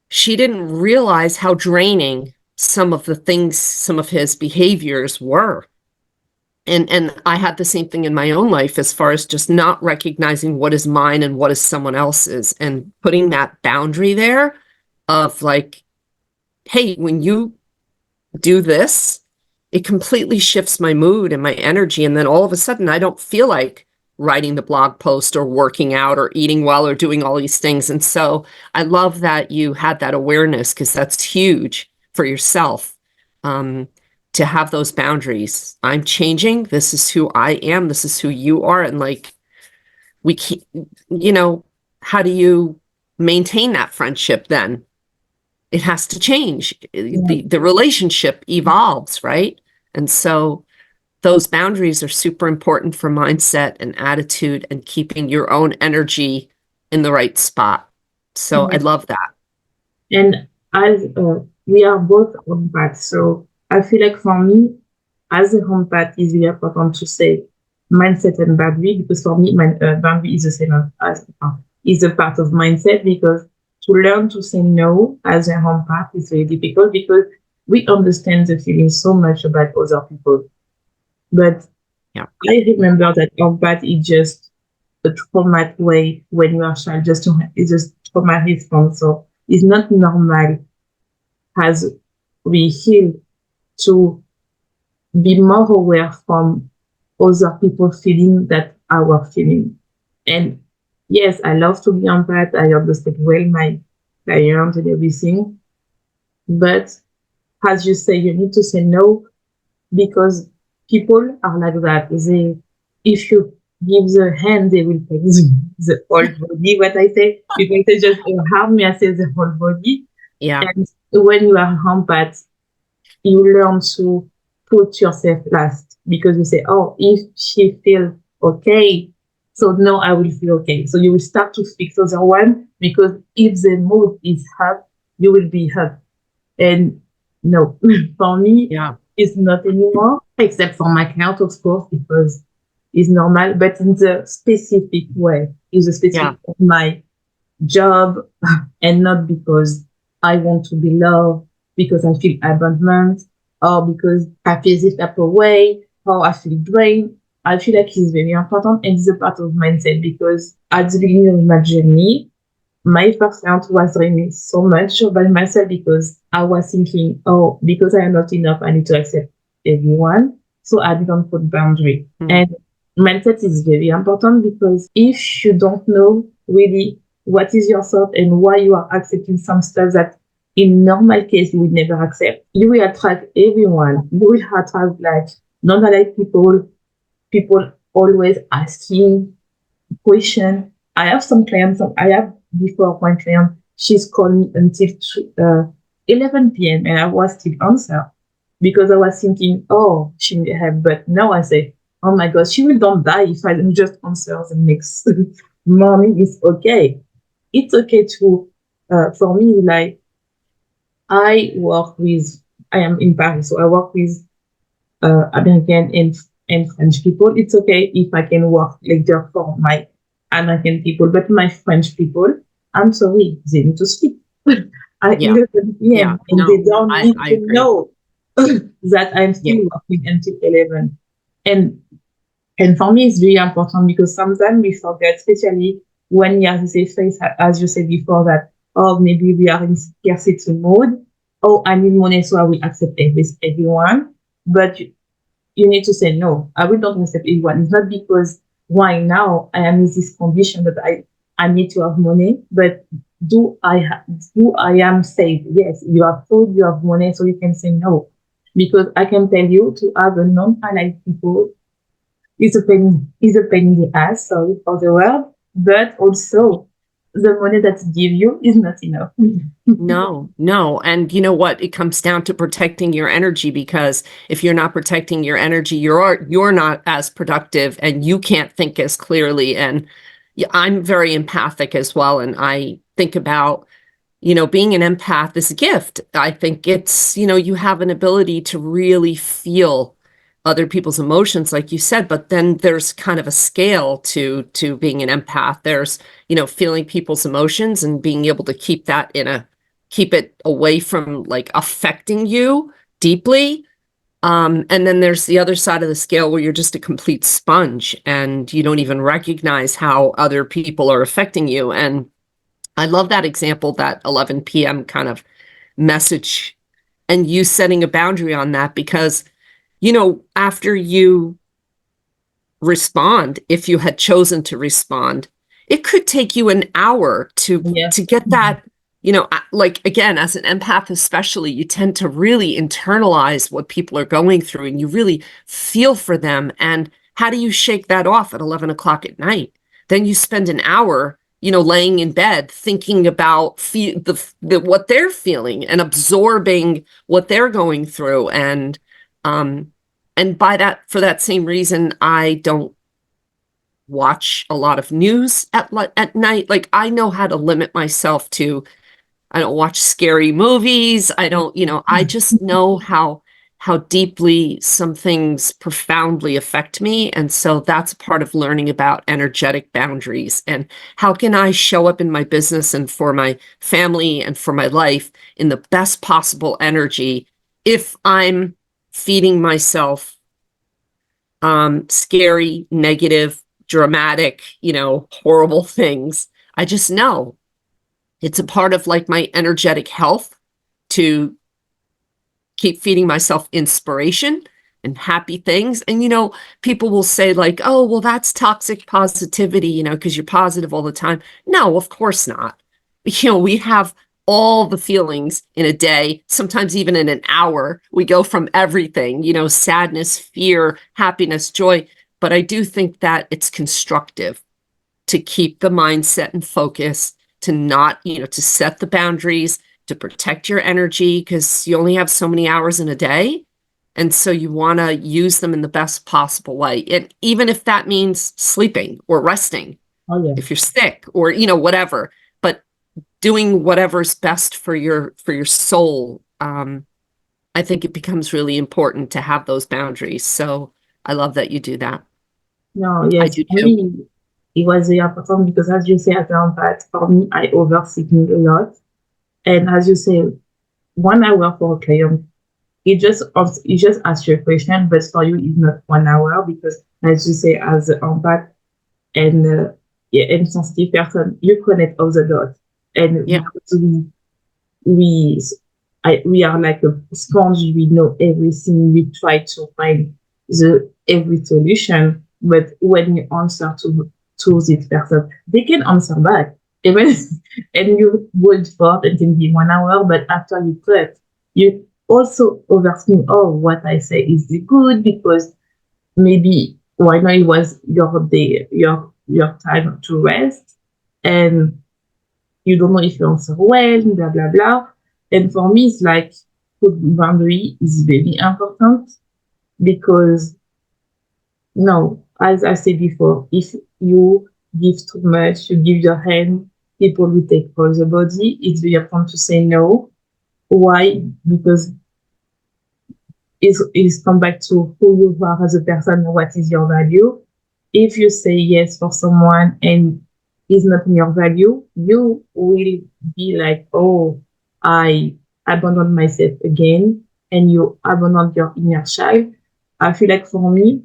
she didn't realize how draining some of the things, some of his behaviors were. And I had the same thing in my own life as far as just not recognizing what is mine and what is someone else's, and putting that boundary there of like, hey, when you do this, it completely shifts my mood and my energy. And then all of a sudden, I don't feel like writing the blog post or working out or eating well or doing all these things. And so I love that you had that awareness, because that's huge for yourself, to have those boundaries. I'm changing. This is who I am. This is who you are. And like, we keep, how do you maintain that friendship then? It has to change. Yeah. The relationship evolves, right? And so those boundaries are super important for mindset and attitude and keeping your own energy in the right spot. So I Yeah. love that. And as we are both empaths, so I feel like for me, as a empath, it's very important to say mindset and boundary because for me, my boundary is the same as is a part of mindset because to learn to say no as an empath is very difficult because we understand the feeling so much about other people. But Yeah. I remember that empath is just a traumatic way when you are a child, it's just trauma response. So it's not normal as we heal to be more aware from other people feeling that our feeling. And yes, I love to be empath. I understand well my client and everything. But as you say, you need to say no because people are like that. If you give the hand, they will take the whole body. What I say, you can say just harm me, I say the whole body. Yeah. And when you are empath, you learn to put yourself last because you say, oh, if she feels okay, so now I will feel okay. So you will start to fix the other one because if the mood is up, you will be up. And no, for me, Yeah. it's not anymore, except for my client, of course, because it's normal, but in the specific way, is a Yeah. specific of my job and not because I want to be loved, because I feel abandoned, or because I feel this type of way, or I feel drained. I feel like it's very important and it's a part of mindset because at the beginning of my journey, my first client was draining so much by myself because I was thinking, oh, because I am not enough, I need to accept everyone. So I didn't put boundary. Mm. And mindset is very important because if you don't know really what is yourself and why you are accepting some stuff that in normal case you would never accept, you will attract everyone. You will attract like non-alike people, people always asking question. I have some clients, I have before one client, she's called me until 11 p.m. and I was still answer because I was thinking, oh, she may have, but now I say, oh my God, she will don't die if I don't just answer the next morning. It's okay. It's okay to, for me, like I work with, I am in Paris, so I work with American and French people. It's okay if I can work later for my American people, but my French people, I'm sorry, they need to sleep at Yeah. 11 Yeah. p.m. and they No, don't need I to agree. know that I'm Yeah. still working until 11. And and for me, it's very important because sometimes we forget, especially when you, as you say, face, as you said before, that, oh, maybe we are in scarcity mode. Oh, I need money, so I will accept everyone. But you need to say no. I will not accept everyone. It's not because why now I am in this condition that I need to have money, but do I am safe? Yes, you have food, you have money, so you can say no. Because I can tell you to have a non-allied people is a pain in the ass, sorry for the word, but also the money that give you is not enough. No, no. And you know what? It comes down to protecting your energy, because if you're not protecting your energy, you're not as productive and you can't think as clearly. And yeah, I'm very empathic as well. And I think about, being an empath is a gift. I think it's, you have an ability to really feel other people's emotions, like you said, but then there's kind of a scale to being an empath. There's, feeling people's emotions and being able to keep it away from like affecting you deeply. And then there's the other side of the scale where you're just a complete sponge and you don't even recognize how other people are affecting you. And I love that example, that 11 p.m. kind of message, and you setting a boundary on that, because, after you respond, if you had chosen to respond, it could take you an hour to Yeah. get that, like, again, as an empath especially, you tend to really internalize what people are going through and you really feel for them. And how do you shake that off at 11 o'clock at night? Then you spend an hour, laying in bed thinking about what they're feeling and absorbing what they're going through. Um and for that same reason, I don't watch a lot of news at night. Like, I know how to limit myself to, I don't watch scary movies. I don't, I just know how deeply some things profoundly affect me. And so that's part of learning about energetic boundaries and how can I show up in my business and for my family and for my life in the best possible energy if I'm feeding myself scary, negative, dramatic, horrible things. I just know it's a part of like my energetic health to keep feeding myself inspiration and happy things. And, people will say like, oh, well, that's toxic positivity, because you're positive all the time. No, of course not. We have all the feelings in a day, sometimes even in an hour. We go from everything, sadness, fear, happiness, joy. But I do think that it's constructive to keep the mindset and focus, to not, to set the boundaries, to protect your energy, because you only have so many hours in a day. And so you want to use them in the best possible way. And even if that means sleeping or resting, Oh yeah. if you're sick or, whatever, but doing whatever's best for your soul. I think it becomes really important to have those boundaries. So I love that you do that. No, I yes, do for too. me, it was very important because as you say, I found that for me, I overthinking a lot. And as you say, 1 hour for a client, it just asks you a question, but for you, it's not 1 hour because as you say, as an empath and yeah, and sensitive person, you connect all the dots. And Yeah. because we we are like a sponge. We know everything. We try to find the every solution. But when you answer to this person, they can answer back. Even and you wait for it can be 1 hour, but after you talk, you also overthink. Oh, what I say is good because maybe why not it was your day, your time to rest, and you don't know if you answer well, blah blah blah. And for me, it's like put boundary is very important because no, as I said before, if you give too much, you give your hand, people will take all the body. It's very important to say no. Why? Because it's come back to who you are as a person, what is your value. If you say yes for someone and is not in your value, you will be like, oh, I abandon myself again, and you abandon your inner child. I feel like for me,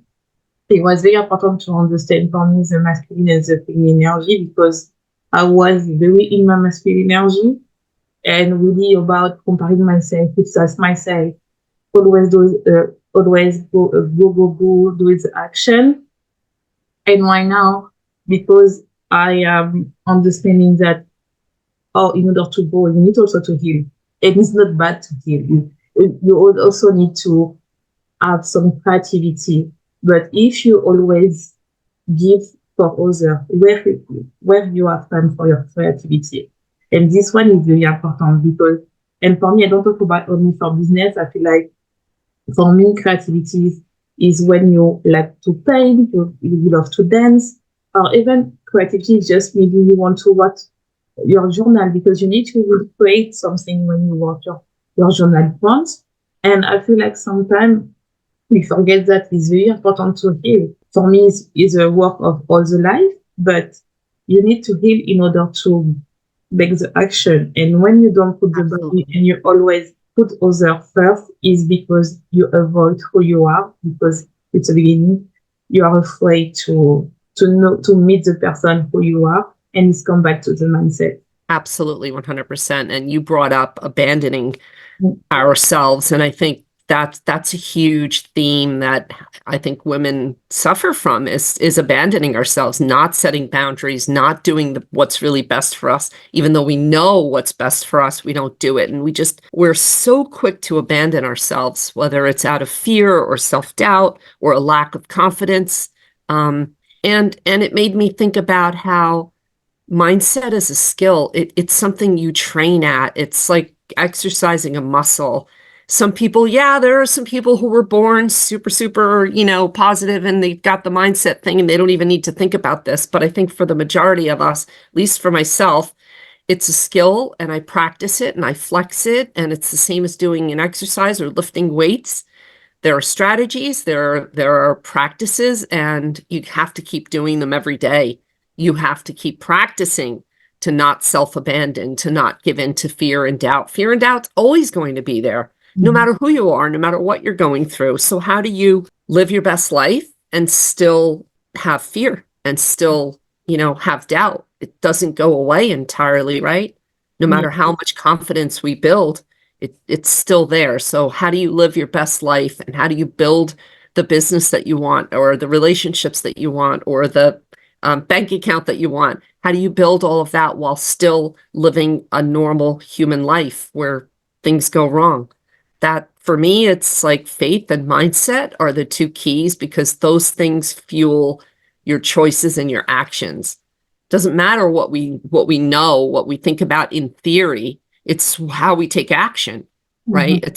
it was very important to understand for me the masculine and the feminine energy because I was very in my masculine energy and really about comparing myself, success myself, always go do its action. And why now? Because I am understanding that oh, in order to grow, you need also to heal. And it's not bad to heal. You also need to have some creativity. But if you always give for others, where you have time for your creativity. And this one is very important because, and for me, I don't talk about only for business. I feel like for me, creativity is when you like to paint, you love to dance, or even creativity is just maybe you want to write your journal because you need to create something when you write your journal once. And I feel like sometimes we forget that it's very important to heal. For me, it's a work of all the life, but you need to heal in order to make the action. And when you don't put the body Absolutely. and you always put other first, is because you avoid who you are because it's a beginning. You are afraid to know to meet the person who you are, and it's come back to the mindset. Absolutely, 100%. And you brought up abandoning Mm-hmm. ourselves, and I think that's a huge theme that I think women suffer from is abandoning ourselves, not setting boundaries, not doing what's really best for us. Even though we know what's best for us, we don't do it. And we're so quick to abandon ourselves, whether it's out of fear or self-doubt or a lack of confidence. And it made me think about how mindset is a skill. It's something you train at. It's like exercising a muscle. Some people, yeah, there are some people who were born super, super, positive and they've got the mindset thing and they don't even need to think about this. But I think for the majority of us, at least for myself, it's a skill and I practice it and I flex it. And it's the same as doing an exercise or lifting weights. There are strategies, there are practices, and you have to keep doing them every day. You have to keep practicing to not self-abandon, to not give in to fear and doubt. Fear and doubt's always going to be there, no Mm-hmm. matter who you are, no matter what you're going through. So how do you live your best life and still have fear and still, have doubt? It doesn't go away entirely, right? No Yeah. matter how much confidence we build, it's still there. So how do you live your best life and how do you build the business that you want or the relationships that you want or the bank account that you want? How do you build all of that while still living a normal human life where things go wrong? That for me, it's like faith and mindset are the two keys because those things fuel your choices and your actions. Doesn't matter what we know, what we think about in theory, it's how we take action, right? Mm-hmm.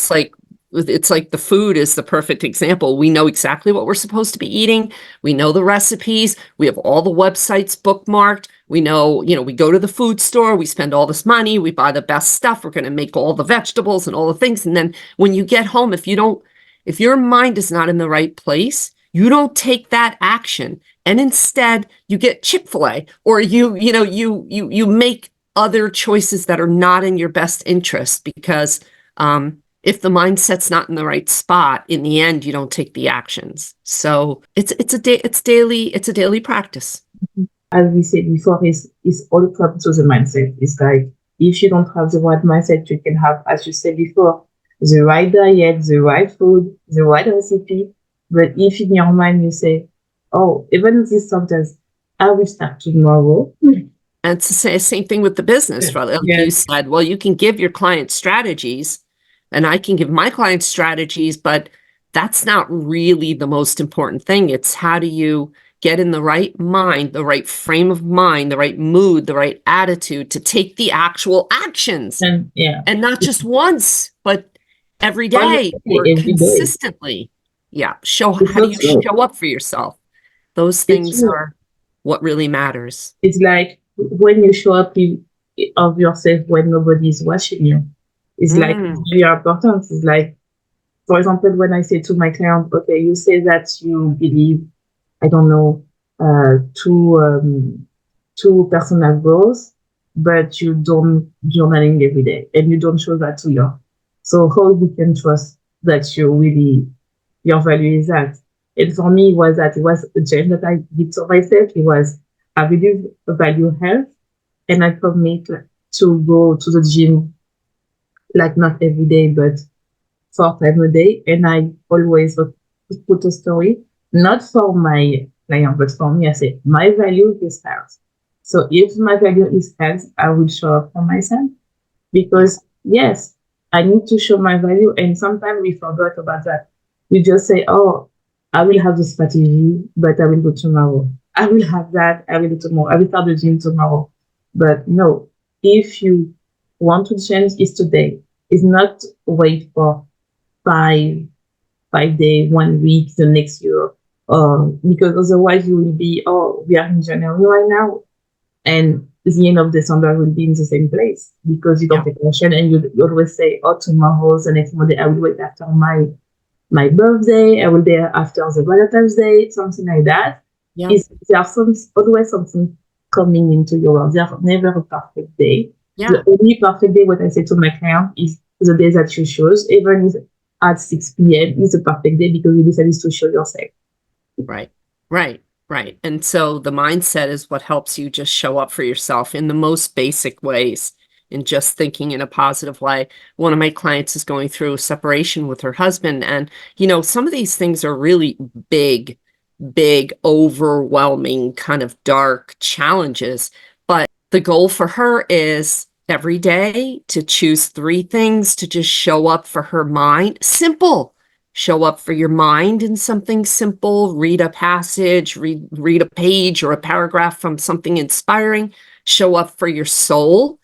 It's like the food is the perfect example. We know exactly what we're supposed to be eating. We know the recipes. We have all the websites bookmarked. We know, we go to the food store, we spend all this money, we buy the best stuff, we're going to make all the vegetables and all the things. And then when you get home, if your mind is not in the right place, you don't take that action. And instead you get Chick-fil-A or you make other choices that are not in your best interest because if the mindset's not in the right spot, in the end, you don't take the actions. So it's a daily practice. As we said before, it's all comes to the mindset. It's like if you don't have the right mindset, you can have, as you said before, the right diet, the right food, the right recipe. But if in your mind you say, oh, even this sometimes, I will start tomorrow. And it's the same thing with the business, right? Like Yeah. you said, well, you can give your clients strategies and I can give my clients strategies, but that's not really the most important thing. It's how do you get in the right mind, the right frame of mind, the right mood, the right attitude to take the actual actions, And yeah, and not just once, but every all you day or say every day. consistently. Yeah. Show, It's how do so you true. show up for yourself? Those It's things true. are what really matters. It's like when you show up of yourself when nobody is watching you. It's like it's Mm, very important. It's like, for example, when I say to my client, okay, you say that you believe, I don't know, two personal goals, but you don't journaling every day and you don't show that to your. So how you can trust that you really your value is that? And for me, it was a change that I did to myself. It was I really value health, and I commit to go to the gym like not every day, but 4 times a day. And I always put a story, not for my client, but for me. I say my value is health. So if my value is health, I will show up for myself yeah. because yes, I need to show my value, and sometimes we forgot about that. We just say, "Oh, I will have the strategy, but I will go tomorrow. I will have that. I will do tomorrow. I will start the gym tomorrow." But no, if you want to change, it's today. It's not wait for five 5 day, 1 week, the next year, because otherwise you will be, oh, we are in January right now, and the end of December will be in the same place because you don't Yeah. take action, and you always say, oh, tomorrow, the next Monday, I will wait after my birthday, I will be after the Valentine's Day, something like that. Yeah. Is there are always something coming into your world. There's never a perfect day. The Yeah. only perfect day, what I say to my client, is the day that you choose, even if at 6 p.m. is a perfect day because you decided to show yourself. Right. Right. Right. And so the mindset is what helps you just show up for yourself in the most basic ways, in just thinking in a positive way. One of my clients is going through a separation with her husband. And, some of these things are really big, big, overwhelming, kind of dark challenges. But the goal for her is every day to choose 3 things to just show up for her mind. Simple. Show up for your mind in something simple, read a passage, read a page or a paragraph from something inspiring. Show up for your soul,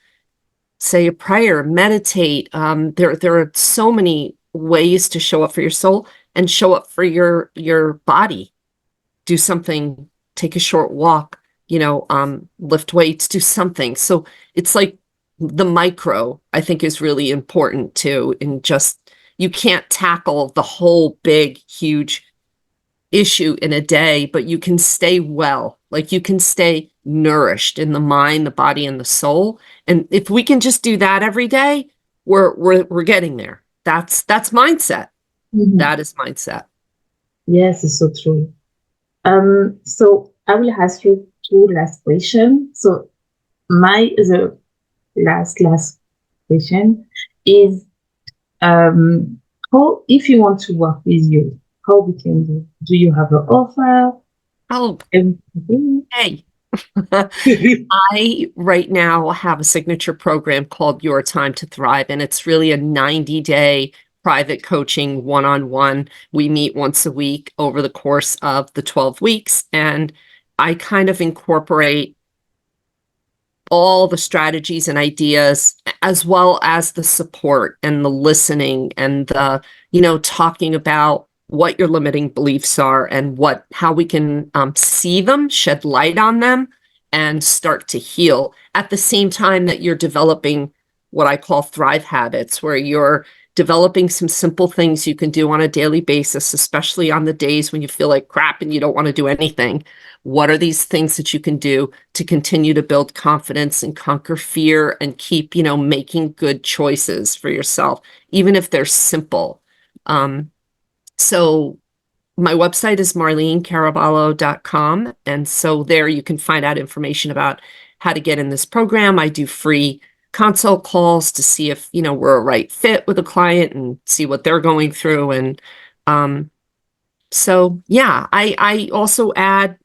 say a prayer, meditate. There are so many ways to show up for your soul, and show up for your body. Do something, take a short walk, lift weights, do something. So it's like the micro, I think, is really important too. And just, you can't tackle the whole big, huge issue in a day, but you can stay well. Like you can stay nourished in the mind, the body, and the soul. And if we can just do that every day, we're getting there. That's mindset. Mhm. That is mindset. Yes, it's so true. So I will ask you two last questions. So the last question is, um, how if you want to work with you, how we can do? Do you have an offer? Oh, Everything? hey. I right now have a signature program called Your Time to Thrive, and it's really a 90-day private coaching one-on-one. We meet once a week over the course of the 12 weeks, and I kind of incorporate all the strategies and ideas, as well as the support and the listening and the, talking about what your limiting beliefs are and how we can see them, shed light on them, and start to heal at the same time that you're developing what I call thrive habits, where you're developing some simple things you can do on a daily basis, especially on the days when you feel like crap and you don't want to do anything. What are these things that you can do to continue to build confidence and conquer fear and keep, making good choices for yourself, even if they're simple? So my website is marlenecaraballo.com. And so there you can find out information about how to get in this program. I do free consult calls to see if, we're a right fit with a client and see what they're going through. And so, yeah, I also add,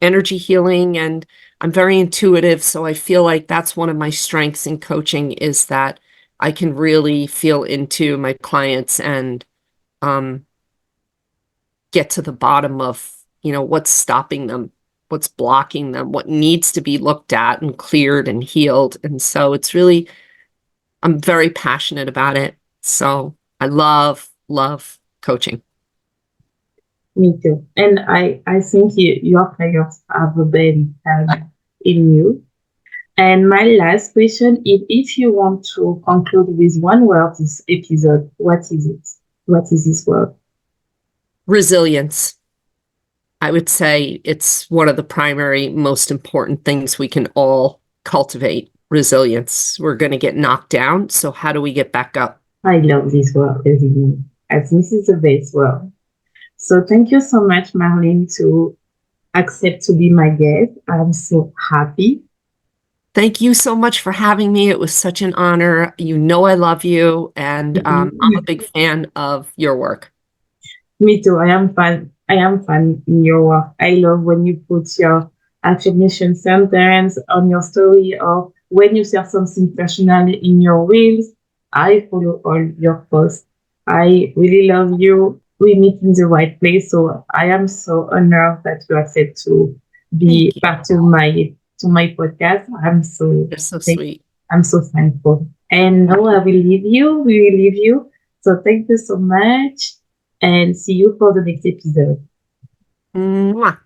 energy healing, and I'm very intuitive. So I feel like that's one of my strengths in coaching, is that I can really feel into my clients and um, get to the bottom of, what's stopping them, what's blocking them, what needs to be looked at and cleared and healed. And so I'm very passionate about it. So I love coaching. Me too. And I think your clients have a big in you. And my last question is, if you want to conclude with one word this episode, what is it? What is this word? Resilience. I would say it's one of the primary, most important things we can all cultivate. Resilience. We're going to get knocked down. So how do we get back up? I love this word, resilience. I think this is the best word. So thank you so much, Marlene, to accept to be my guest. I'm so happy. Thank you so much for having me. It was such an honor. I love you, and I'm a big fan of your work. Me too. I am fan. I am fan in your work. I love when you put your affirmation sentence on your story, or when you share something personal in your reels. I follow all your posts. I really love you. We meet in the right place. So I am so honored that you accept to be Thank you. part of my podcast. You're so sweet. I'm so thankful. And now I will leave you. We will leave you. So thank you so much and see you for the next episode. Mwah.